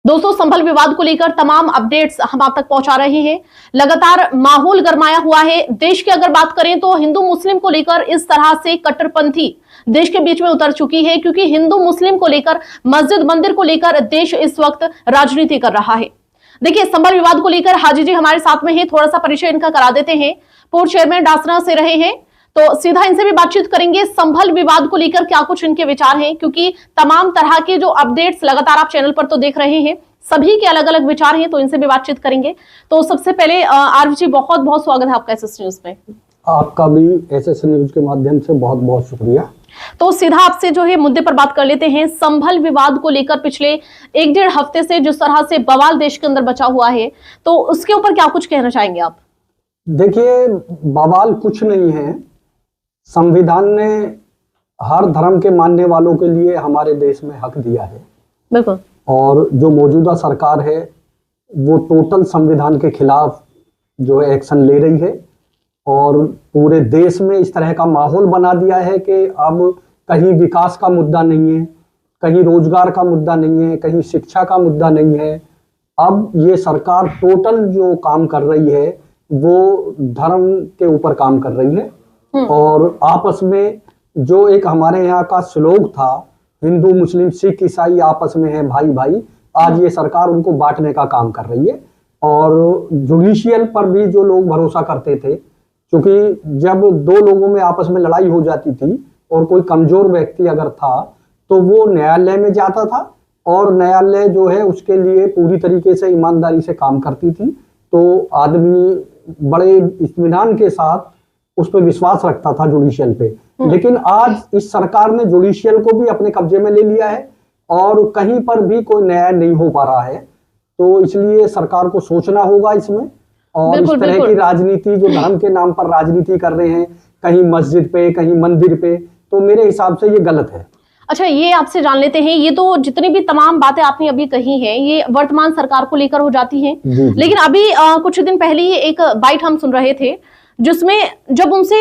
दोस्तों, संभल विवाद को लेकर तमाम अपडेट्स हम आप तक पहुंचा रहे हैं। लगातार माहौल गरमाया हुआ है। देश की अगर बात करें तो हिंदू मुस्लिम को लेकर इस तरह से कट्टरपंथी देश के बीच में उतर चुकी है, क्योंकि हिंदू मुस्लिम को लेकर, मस्जिद मंदिर को लेकर देश इस वक्त राजनीति कर रहा है। देखिए, संभल विवाद को लेकर हाजी जी हमारे साथ में है। थोड़ा सा परिचय इनका करा देते हैं। पूर्व चेयरमैन डासना से रहे हैं, तो सीधा इनसे भी बातचीत करेंगे। संभल विवाद को लेकर क्या कुछ इनके विचार हैं, क्योंकि तमाम तरह के जो अपडेट्स लगातार आप चैनल पर तो देख रहे हैं, सभी के अलग अलग विचार हैं, तो इनसे भी बातचीत करेंगे। तो सबसे पहले आरवी जी, बहुत बहुत स्वागत है आपका एसएस न्यूज में। आपका भी एसएस न्यूज के माध्यम से बहुत बहुत शुक्रिया। तो सीधा आपसे जो है मुद्दे पर बात कर लेते हैं। संभल विवाद को लेकर पिछले 1-1.5 हफ्ते से जिस तरह से बवाल देश के अंदर बचा हुआ है, तो उसके ऊपर क्या कुछ कहना चाहेंगे आप? देखिए, बवाल कुछ नहीं है। संविधान ने हर धर्म के मानने वालों के लिए हमारे देश में हक दिया है। बिल्कुल। और जो मौजूदा सरकार है वो टोटल संविधान के खिलाफ जो है एक्शन ले रही है, और पूरे देश में इस तरह का माहौल बना दिया है कि अब कहीं विकास का मुद्दा नहीं है, कहीं रोजगार का मुद्दा नहीं है, कहीं शिक्षा का मुद्दा नहीं है। अब ये सरकार टोटल जो काम कर रही है वो धर्म के ऊपर काम कर रही है। और आपस में जो एक हमारे यहाँ का श्लोक था, हिंदू मुस्लिम सिख ईसाई आपस में है भाई भाई, आज ये सरकार उनको बांटने का काम कर रही है। और जुडिशियल पर भी जो लोग भरोसा करते थे, क्योंकि जब दो लोगों में आपस में लड़ाई हो जाती थी और कोई कमजोर व्यक्ति अगर था तो वो न्यायालय में जाता था, और न्यायालय जो है उसके लिए पूरी तरीके से ईमानदारी से काम करती थी, तो आदमी बड़े इत्मीनान के साथ उस पर विश्वास रखता था जुडिशियल पे। लेकिन आज इस सरकार ने जुडिशियल को भी अपने कब्जे में ले लिया है और कहीं पर भी कोई न्याय नहीं हो पा रहा है। तो इसलिए सरकार को सोचना होगा इसमें। और इस तरह की राजनीति जो धर्म के नाम पर राजनीति कर रहे हैं, कहीं मस्जिद पे कहीं मंदिर पे, तो मेरे हिसाब से ये गलत है। अच्छा, ये आपसे जान लेते हैं, ये तो जितनी भी तमाम बातें आपने अभी कही हैं ये वर्तमान सरकार को लेकर हो जाती हैं, लेकिन अभी कुछ दिन पहले ही एक बाइट हम सुन रहे थे जिसमें जब उनसे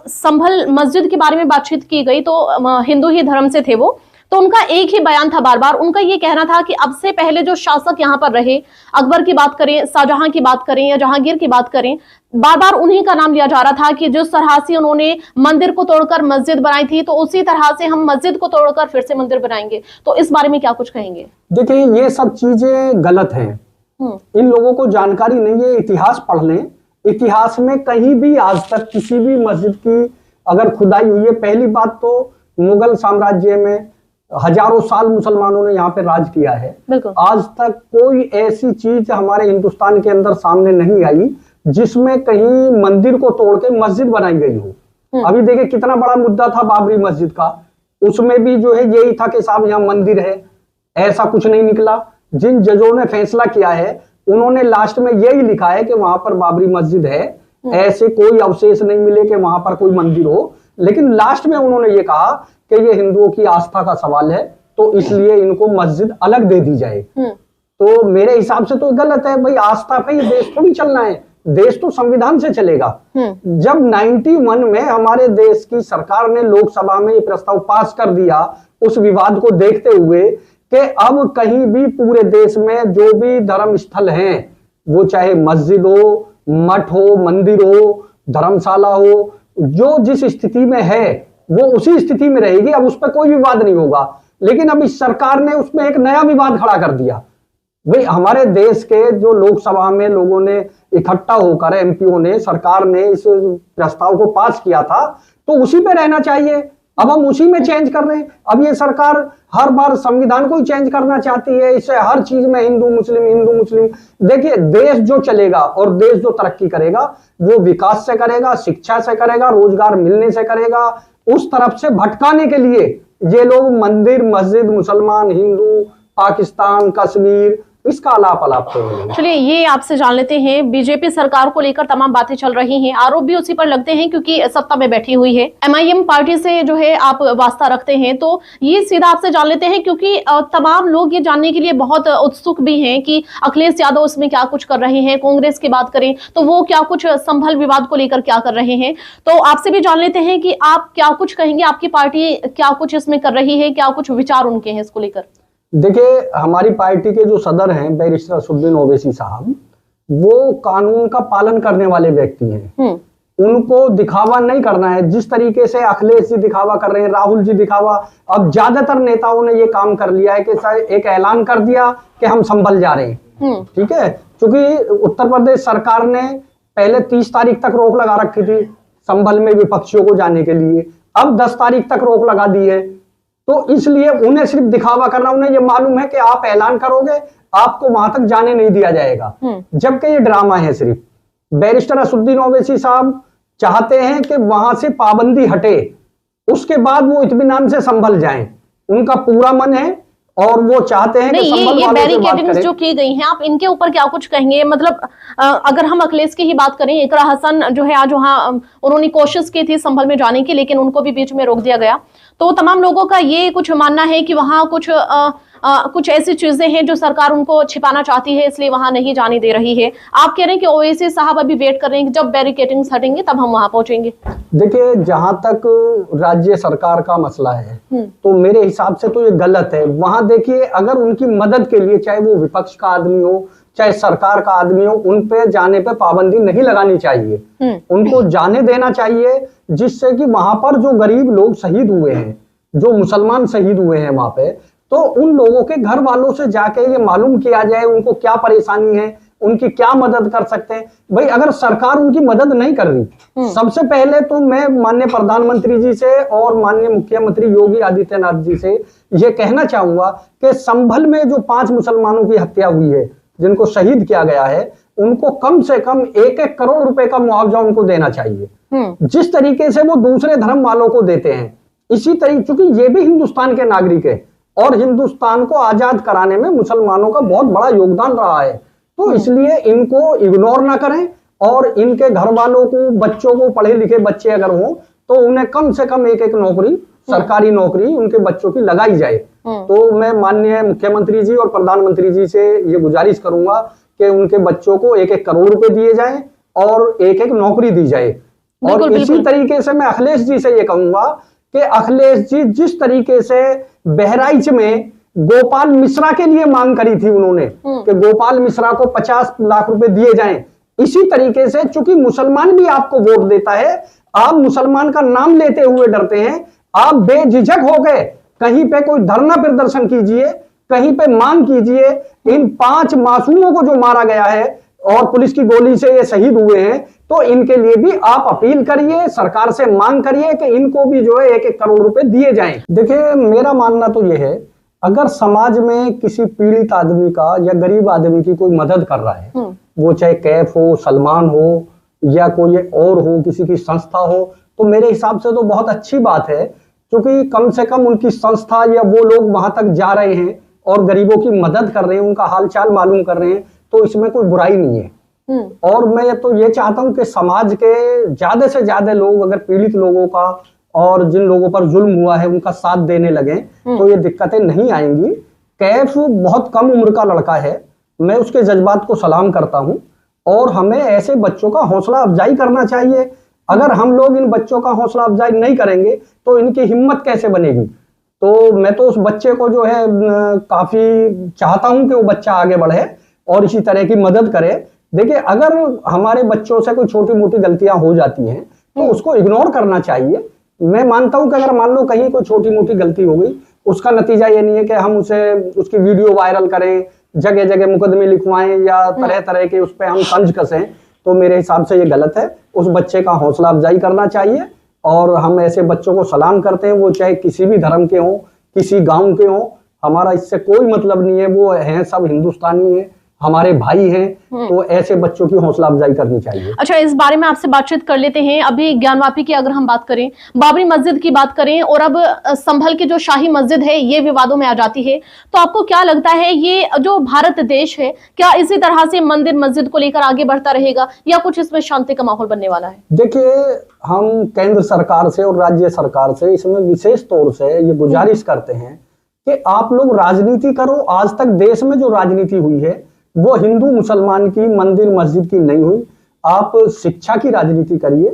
संभल मस्जिद के बारे में बातचीत की गई, तो हिंदू ही धर्म से थे वो, तो उनका एक ही बयान था बार बार। उनका ये कहना था कि अब से पहले जो शासक यहाँ पर रहे, अकबर की बात करें, शाहजहां की बात करें या जहांगीर की बात करें, बार बार उन्हीं का नाम लिया जा रहा था कि जिस तरह से उन्होंने मंदिर को तोड़कर मस्जिद बनाई थी, तो उसी तरह से हम मस्जिद को तोड़कर फिर से मंदिर बनाएंगे। तो इस बारे में क्या कुछ कहेंगे? देखिए, ये सब चीजें गलत हैं। इन लोगों को जानकारी नहीं है। इतिहास पढ़ लें। इतिहास में कहीं भी आज तक किसी भी मस्जिद की अगर खुदाई हुई है, पहली बात तो मुगल साम्राज्य में हजारों साल मुसलमानों ने यहाँ पे राज किया है। आज तक कोई ऐसी चीज हमारे हिंदुस्तान के अंदर सामने नहीं आई जिसमें कहीं मंदिर को तोड़ के मस्जिद बनाई गई हो। अभी देखिए, कितना बड़ा मुद्दा था बाबरी मस्जिद का, उसमें भी जो है यही था कि साहब यहाँ मंदिर है, ऐसा कुछ नहीं निकला। जिन जजों ने फैसला किया है उन्होंने लास्ट में यही लिखा है कि वहां पर बाबरी मस्जिद है, ऐसे कोई अवशेष नहीं मिले कि वहां पर कोई मंदिर हो। लेकिन लास्ट में उन्होंने ये कहा कि ये हिंदुओं की आस्था का सवाल है, तो इसलिए इनको मस्जिद अलग दे दी जाए। तो मेरे हिसाब से तो गलत है भाई। आस्था पे ये देश थोड़ी चलना है, देश तो संविधान से चलेगा। जब 91 में हमारे देश की सरकार ने लोकसभा में ये प्रस्ताव पास कर दिया, उस विवाद को देखते हुए कि अब कहीं भी पूरे देश में जो भी धर्म स्थल हैं, वो चाहे मस्जिद हो, मठ हो, मंदिर हो, धर्मशाला हो, जो जिस स्थिति में है वो उसी स्थिति में रहेगी। अब उस पर कोई विवाद नहीं होगा। लेकिन अब इस सरकार ने उसमें एक नया विवाद खड़ा कर दिया। भाई, हमारे देश के जो लोकसभा में लोगों ने इकट्ठा होकर, एमपीओ ने, सरकार ने इस प्रस्ताव को पास किया था, तो उसी पे रहना चाहिए। अब हम उसी में चेंज कर रहे हैं। अब ये सरकार हर बार संविधान को ही चेंज करना चाहती है। इससे हर चीज में हिंदू मुस्लिम हिंदू मुस्लिम। देखिए, देश जो चलेगा और देश जो तरक्की करेगा वो विकास से करेगा, शिक्षा से करेगा, रोजगार मिलने से करेगा। उस तरफ से भटकाने के लिए ये लोग मंदिर मस्जिद, मुसलमान हिंदू, पाकिस्तान, कश्मीर, इसका अलाप चलिए, ये आपसे जान लेते हैं। बीजेपी सरकार को लेकर तमाम बातें चल रही हैं, आरोप भी उसी पर लगते हैं क्योंकि सत्ता में बैठी हुई है। एमआईएम पार्टी से जो है आप वास्ता रखते हैं, तो ये सीधा आपसे जान लेते हैं क्योंकि तमाम लोग ये जानने के लिए बहुत उत्सुक भी हैं कि अखिलेश यादव इसमें क्या कुछ कर रहे हैं। कांग्रेस की बात करें तो वो क्या कुछ संभल विवाद को लेकर क्या कर रहे हैं। तो आपसे भी जान लेते हैं कि आप क्या कुछ कहेंगे, आपकी पार्टी क्या कुछ इसमें कर रही है, क्या कुछ विचार उनके हैं इसको लेकर? देखिए, हमारी पार्टी के जो सदर हैं बैरिस्टर असदुद्दीन ओवैसी साहब, वो कानून का पालन करने वाले व्यक्ति हैं। उनको दिखावा नहीं करना है। जिस तरीके से अखिलेश जी दिखावा कर रहे हैं, राहुल जी दिखावा, अब ज्यादातर नेताओं ने ये काम कर लिया है कि एक ऐलान कर दिया कि हम संभल जा रहे हैं। ठीक है, क्योंकि उत्तर प्रदेश सरकार ने पहले 30 तारीख तक रोक लगा रखी थी संभल में विपक्षियों को जाने के लिए, अब 10 तारीख तक रोक लगा दी है। तो इसलिए उन्हें सिर्फ दिखावा करना, उन्हें ये मालूम है कि आप ऐलान करोगे आपको वहां तक जाने नहीं दिया जाएगा, जबकि ये ड्रामा है सिर्फ। बैरिस्टर असदुद्दीन ओवैसी साहब चाहते हैं कि वहां से पाबंदी हटे, उसके बाद वो इत्मीनान से संभल जाएं। उनका पूरा मन है और वो चाहते हैं कि संभल ये वालों से बात बैरिकेडिंग्स करें। जो की गई हैं, आप इनके ऊपर क्या कुछ कहेंगे? मतलब अगर हम अखिलेश की ही बात करें, इकरा हसन जो है आज वहां उन्होंने कोशिश की थी संभल में जाने की, लेकिन उनको भी बीच में रोक दिया गया। तो तमाम लोगों का ये कुछ मानना है कि वहां कुछ ऐसी चीजें हैं जो सरकार उनको छिपाना चाहती है, इसलिए वहां नहीं जाने दे रही है। आप कह रहे हैं कि ओवैसी साहब अभी वेट कर रहे हैं कि जब बैरिकेडिंग्स हटेंगे तब हम वहां पहुंचेंगे। देखिए, जहां तक राज्य सरकार का मसला है तो मेरे हिसाब से तो ये गलत है। वहां देखिए, अगर उनकी मदद के लिए चाहे वो विपक्ष का आदमी हो चाहे सरकार का आदमी हो, उन पे जाने पे पाबंदी नहीं लगानी चाहिए, उनको जाने देना चाहिए, जिससे कि वहां पर जो गरीब लोग शहीद हुए हैं, जो मुसलमान शहीद हुए हैं वहां पे, तो उन लोगों के घर वालों से जाके ये मालूम किया जाए उनको क्या परेशानी है, उनकी क्या मदद कर सकते हैं। भाई, अगर सरकार उनकी मदद नहीं कर रही, सबसे पहले तो मैं माननीय प्रधानमंत्री जी से और माननीय मुख्यमंत्री योगी आदित्यनाथ जी से ये कहना चाहूंगा कि संभल में जो 5 मुसलमानों की हत्या हुई है, जिनको शहीद किया गया है, उनको कम से कम 1-1 करोड़ रुपए का मुआवजा उनको देना चाहिए, जिस तरीके से वो दूसरे धर्म वालों को देते हैं। इसी तरीके, क्योंकि ये भी हिंदुस्तान के नागरिक है और हिंदुस्तान को आजाद कराने में मुसलमानों का बहुत बड़ा योगदान रहा है, तो इसलिए इनको इग्नोर ना करें और इनके घर वालों को, बच्चों को, पढ़े लिखे बच्चे अगर हो तो उन्हें कम से कम 1-1 नौकरी, सरकारी नौकरी उनके बच्चों की लगाई जाए। तो मैं माननीय मुख्यमंत्री जी और प्रधानमंत्री जी से ये गुजारिश करूंगा कि उनके बच्चों को 1-1 करोड़ रुपए दिए जाएं और 1-1 नौकरी दी जाए। और इसी तरीके से मैं अखिलेश जी से ये कहूंगा कि अखिलेश जी, जिस तरीके से बहराइच में गोपाल मिश्रा के लिए मांग करी थी उन्होंने कि गोपाल मिश्रा को 50 लाख रुपए दिए जाएं, इसी तरीके से, चूंकि मुसलमान भी आपको वोट देता है, आप मुसलमान का नाम लेते हुए डरते हैं, आप बेझिझक हो गए कहीं पे कोई धरना प्रदर्शन कीजिए, कहीं पे मांग कीजिए। इन 5 मासूमों को जो मारा गया है और पुलिस की गोली से ये शहीद हुए हैं, तो इनके लिए भी आप अपील करिए, सरकार से मांग करिए कि इनको भी जो है 1-1 करोड़ रुपए दिए जाएं। देखिए, मेरा मानना तो यह है, अगर समाज में किसी पीड़ित आदमी का या गरीब आदमी की कोई मदद कर रहा है, वो चाहे कैफ हो, सलमान हो या कोई और हो, किसी की संस्था हो, तो मेरे हिसाब से तो बहुत अच्छी बात है, क्योंकि कम से कम उनकी संस्था या वो लोग वहां तक जा रहे हैं और गरीबों की मदद कर रहे हैं, उनका हालचाल मालूम कर रहे हैं, तो इसमें कोई बुराई नहीं है। और मैं तो ये चाहता हूं कि समाज के ज्यादा से ज्यादा लोग अगर पीड़ित लोगों का और जिन लोगों पर जुल्म हुआ है उनका साथ देने लगे तो ये दिक्कतें नहीं आएंगी। कैफ बहुत कम उम्र का लड़का है, मैं उसके जज्बात को सलाम करता हूं और हमें ऐसे बच्चों का हौसला अफजाई करना चाहिए। अगर हम लोग इन बच्चों का हौसला अफजाई नहीं करेंगे तो इनकी हिम्मत कैसे बनेगी। तो मैं तो उस बच्चे को जो है काफी चाहता हूं कि वो बच्चा आगे बढ़े और इसी तरह की मदद करे। देखिए, अगर हमारे बच्चों से कोई छोटी मोटी गलतियां हो जाती हैं तो उसको इग्नोर करना चाहिए। मैं मानता हूं कि अगर मान लो कहीं कोई छोटी मोटी गलती हो गई, उसका नतीजा ये नहीं है कि हम उसे उसकी वीडियो वायरल करें, जगह जगह मुकदमे लिखवाएं या तरह तरह के उस पर हम तंज कसें, तो मेरे हिसाब से ये गलत है। उस बच्चे का हौसला अफजाई करना चाहिए और हम ऐसे बच्चों को सलाम करते हैं, वो चाहे किसी भी धर्म के हों, किसी गांव के हों, हमारा इससे कोई मतलब नहीं है, वो हैं सब हिंदुस्तानी हैं, हमारे भाई हैं, तो ऐसे बच्चों की हौसला अफजाई करनी चाहिए। अच्छा, इस बारे में आपसे बातचीत कर लेते हैं। अभी ज्ञानवापी की अगर हम बात करें, बाबरी मस्जिद की बात करें और अब संभल की जो शाही मस्जिद है ये विवादों में आ जाती है, तो आपको क्या लगता है ये जो भारत देश है क्या इसी तरह से मंदिर मस्जिद को लेकर आगे बढ़ता रहेगा या कुछ इसमें शांति का माहौल बनने वाला है? देखिए, हम केंद्र सरकार से और राज्य सरकार से इसमें विशेष तौर से ये गुजारिश करते हैं कि आप लोग राजनीति करो। आज तक देश में जो राजनीति हुई है वो हिंदू मुसलमान की, मंदिर मस्जिद की नहीं हुई। आप शिक्षा की राजनीति करिए।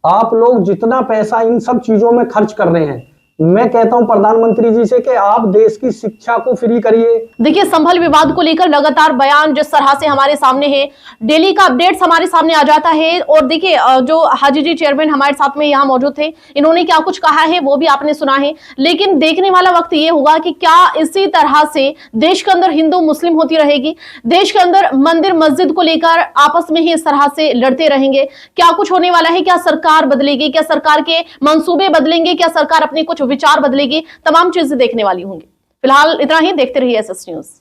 आप लोग जितना पैसा इन सब चीजों में खर्च कर रहे हैं, मैं कहता हूं प्रधानमंत्री जी से कि आप देश की शिक्षा को फ्री करिए। देखिए, संभल विवाद को लेकर लगातार बयान जिस तरह से हमारे सामने है, डेली का अपडेट्स हमारे सामने आ जाता है। और देखिए, जो हाजी जी चेयरमैन हमारे साथ में यहाँ मौजूद थे, इन्होंने क्या कुछ कहा है वो भी आपने सुना है। लेकिन देखने वाला वक्त ये होगा कि क्या इसी तरह से देश के अंदर हिंदू मुस्लिम होती रहेगी, देश के अंदर मंदिर मस्जिद को लेकर आपस में ही इस तरह से लड़ते रहेंगे। क्या कुछ होने वाला है? क्या सरकार बदलेगी? क्या सरकार के मंसूबे बदलेंगे? क्या सरकार अपने कुछ विचार बदलेगी? तमाम चीजें देखने वाली होंगी। फिलहाल इतना ही, देखते रहिए SS न्यूज।